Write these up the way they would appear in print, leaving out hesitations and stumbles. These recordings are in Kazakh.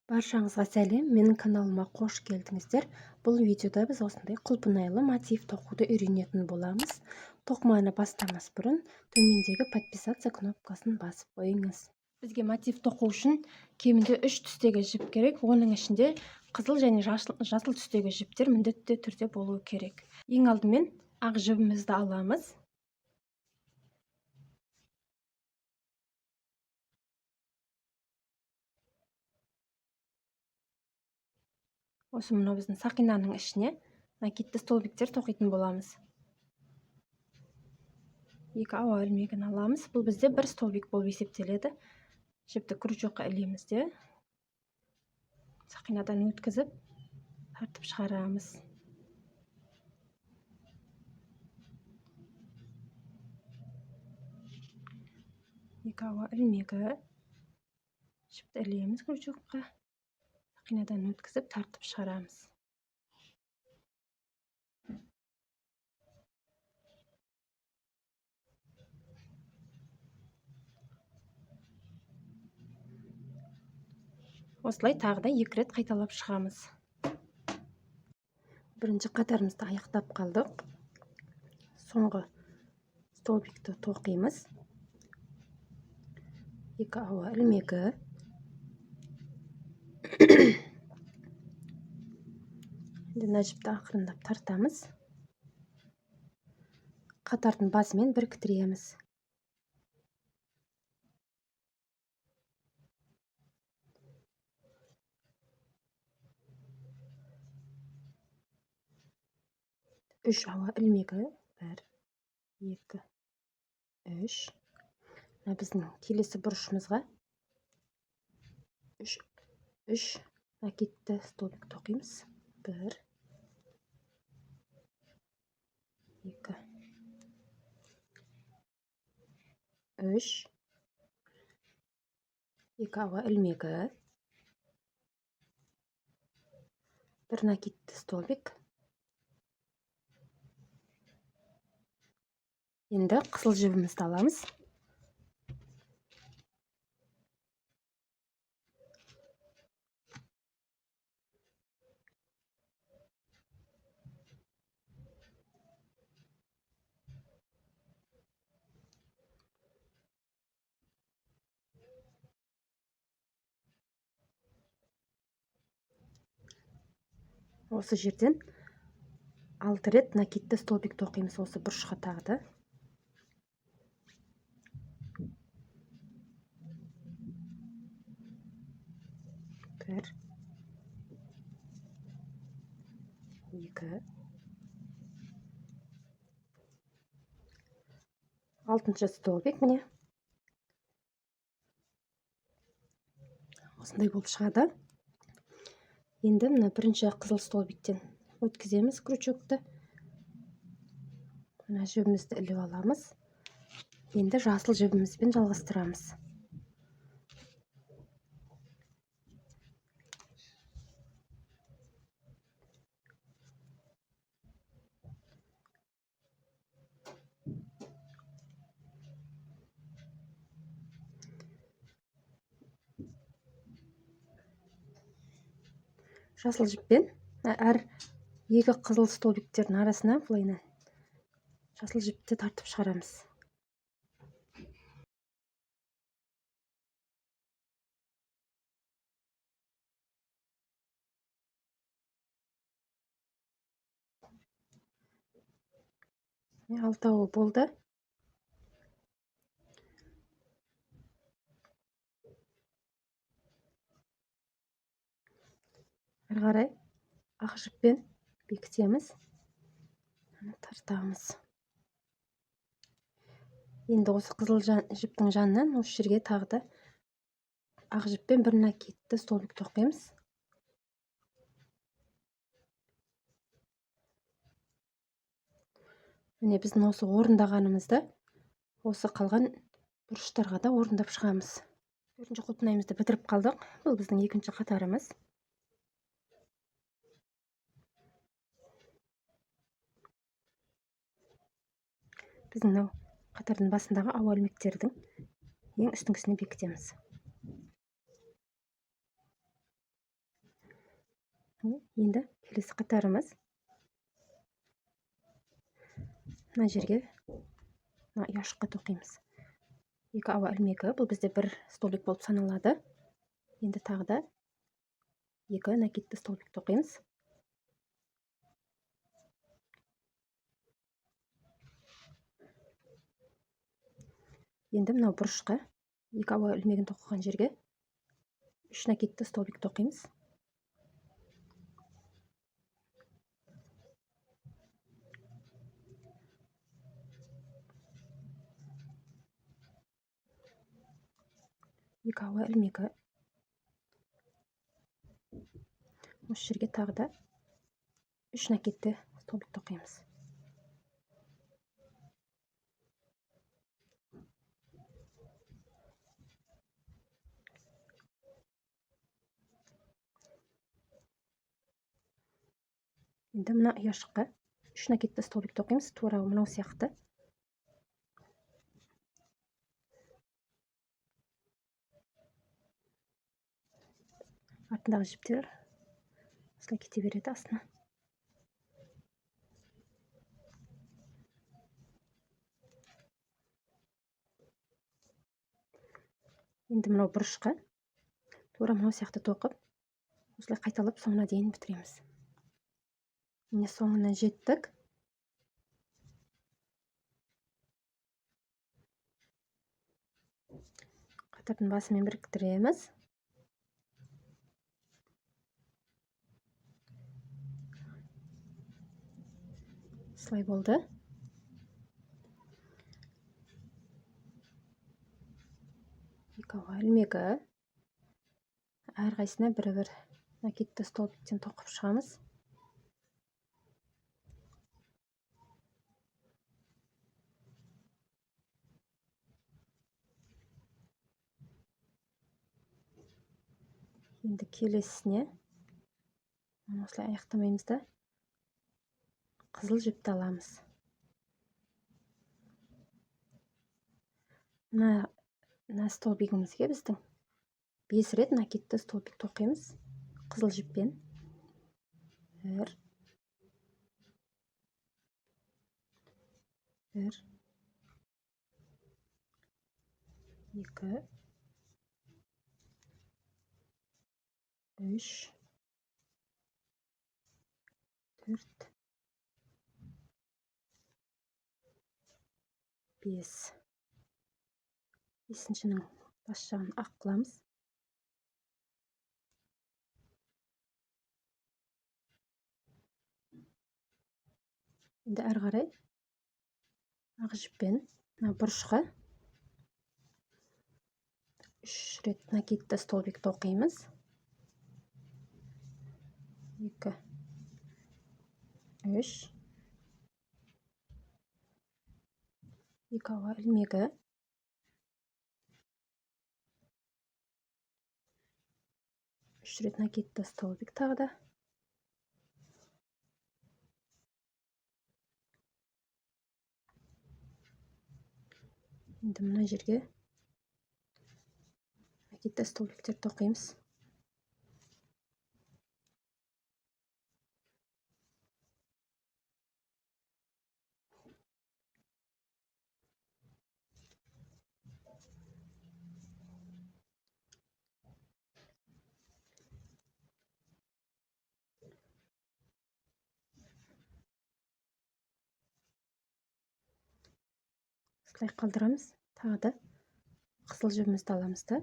Баршаңызға сәлем, менің каналыма қош келдіңіздер. Бұл видеода біз осындай құлпынайлы мотив тоқуды үйренетін боламыз. Тоқыманы бастамас бұрын төмендегі подписаться кнопкасын басып қойыңыз. Бізге мотив тоқу үшін кемінде 3 түстегі жіп керек. Оның ішінде қызыл және жасыл түстегі жіптер міндетті түрде болуы керек. Ең алдымен ақ жібімізді аламыз. Осы мынау біздің сақинаның ішіне накидті столбиктер тоқитын боламыз. 2 ауа ілмегін аламыз. Бұл бізде бір столбик болып есептеледі. Жіпті крючокқа ілеміз де сақинадан өткізіп тартып шығарамыз. Екі ауа ілмегі жіпті ілеміз крючокқа, сақинадан өткізіп тартып шығарамыз. Осылай тағы да 2 рет қайталап шығамыз. Бірінші қатарымызды аяқтап қалдық. Соңғы столбикті тоқимыз. 2 ауа ілмегі. Енді мына жіпті ақырындап тартамыз. Қатардың басымен біріктіреміз. Үш ауа ілмегі. 1, 2, 3. Біздің келесі бұрышымызға 3 накидті столбик тоқимыз. 1, 2, 3. 2 ауа ілмегі. 1 накидті столбик. Енді қызыл жібімізді аламыз. Осы жерден 6 рет накидті столбик тоқимыз осы бұрышқа тағы да. 1, 2, 6-шы столбик міне. Осындай болып шығады. Енді мына бірінші қызыл столбиктен өткіземіз крючокты. Мына жібімізді іліп аламыз. Енді жасыл жібімізбен жалғастырамыз. Жасыл жіппен әр 2 қызыл столбиктердің арасына былайынан жасыл жіпті тартып шығарамыз. Алтауы болды. Әрі қарай ақ жіппен бекітеміз. Тартамыз. Енді осы қызыл жіптің жанынан осы жерге тағы да ақ жіппен 1 накидті столбик тоқимыз. Міне біздің осы орындағанымызды осы қалған бұрыштарға да орындап шығамыз. 4-ші құлпынайымызды бітіріп қалдық. Бұл біздің 2-ші қатарымыз. Біздің қатардың басындағы ауа ілмектердің ең үстіңгісіне бекітеміз. Енді келесі қатарымыз. Мына жерге ұяшыққа тоқимыз. 2 ауа ілмегі, бұл бізде бір столбик болып саналады. Енді тағы да 2 накидті столбик тоқимыз. Енді мынау бұрышқа 2 ауа ілмегін тоқыған жерге 3 накидті столбик тоқимыз. Екі ауа ілмегі. Осы жерге тағы да 3 накидті столбик тоқимыз. Енді мына ұяшыққа 3 накидті столбик тоқимыз, тура мынау сияқты. Артындағы жіптер осылай кете береді астына. Енді мынау бұрышқа тура мынау сияқты тоқып, осылай қайталап соңына дейін бітіреміз. Міне соңына жеттік. Қатардың басымен біріктіреміз. Осылай болды. Екі ауа ілмегі. Әрқайсына бір-бір накидті столбиктен тоқып шығамыз. Енді келесіне осылай аяқтамаймыз да қызыл жіпті аламыз. Мына столбигімізге біздің 5 рет накидті столбик тоқимыз қызыл жіппен. 1 2 3 4 5. Бесіншінің бас жағын ақ қыламыз. Енді әрі қарай ақ жіппен бұрышқа 3 рет накидті столбик тоқимыз. 2 3 2 ауа ілмегі. Үш рет накидті столбик тағы да. Енді мына жерге накидті столбиктер тоқимыз. Осылай қалдырамыз. Тағы да қызыл жібімізді аламыз да.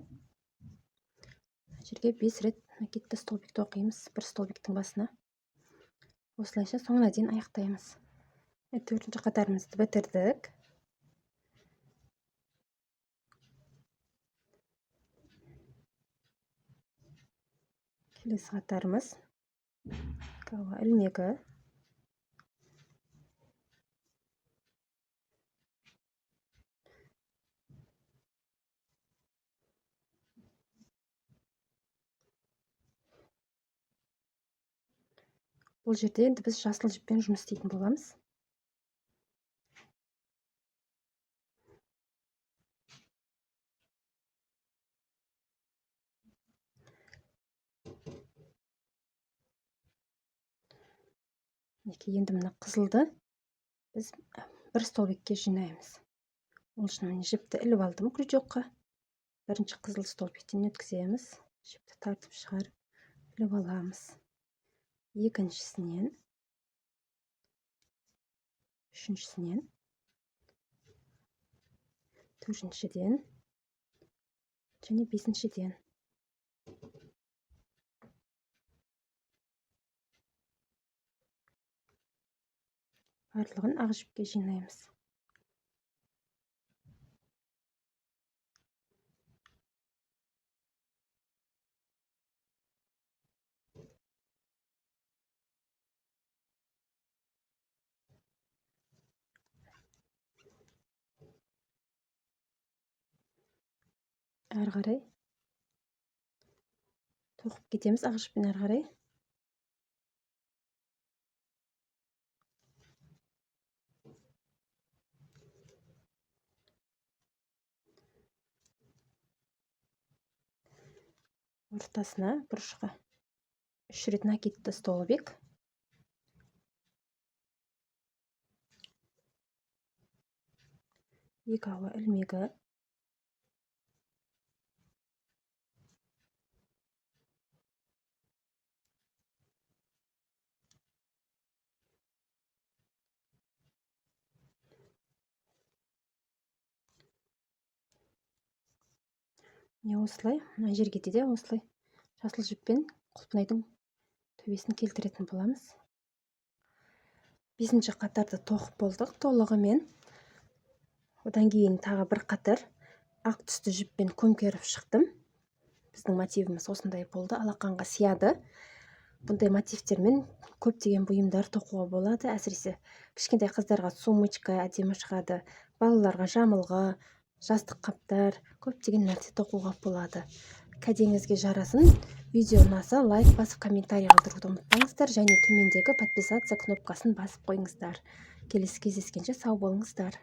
Жерге 5 рет накидті столбик тоқимыз бір столбиктің басына. Осылайша соңына дейін аяқтаймыз. 4-ші қатарымызды бітірдік. Келесі қатарымыз ауа ілмегі. Бұл жерде енді біз жасыл жіппен жұмыс істейтін боламыз. Мінекей, енді мына қызылды біз бір столбикке жинаймыз. Ол үшін міне жіпті іліп алдым крючокқа. Бірінші қызыл столбиктен өткіземіз. Жіпті тартып шығарып іліп аламыз. Екіншісінен, үшіншісінен, төртіншіден және бесіншіден. Барлығын ақ жіпке жинаймыз. Әрі қарай тоқып кетеміз ақ жіппен әрі қарай. Ортасына бұрышқа 3 рет накидті столбик. Екі ауа ілмегі. Не осылай, мына жерге де осылай жасыл жіппен құлпынайдың төбесін келтіретін боламыз. 5-ші қатарды тоқып болдық толығымен. Одан кейін тағы бір қатар ақ түсті жіппен көмкеріп шықтым. Біздің мотивіміз осындай болды, алақанға сияды. Бұндай мотивтермен көптеген бұйымдар тоқуға болады. Әсіресе кішкентай қыздарға сумочка әдемі шығады, балаларға жамылғы, жастық қаптар, көптеген нәрсе тоқуға болады. Кәдеңізге жарасын. Видео ұнаса лайк басып комментарий қалдыруды ұмытпаңыздар, және төмендегі подписаться кнопкасын басып қойыңыздар. Келесі кездескенше сау болыңыздар.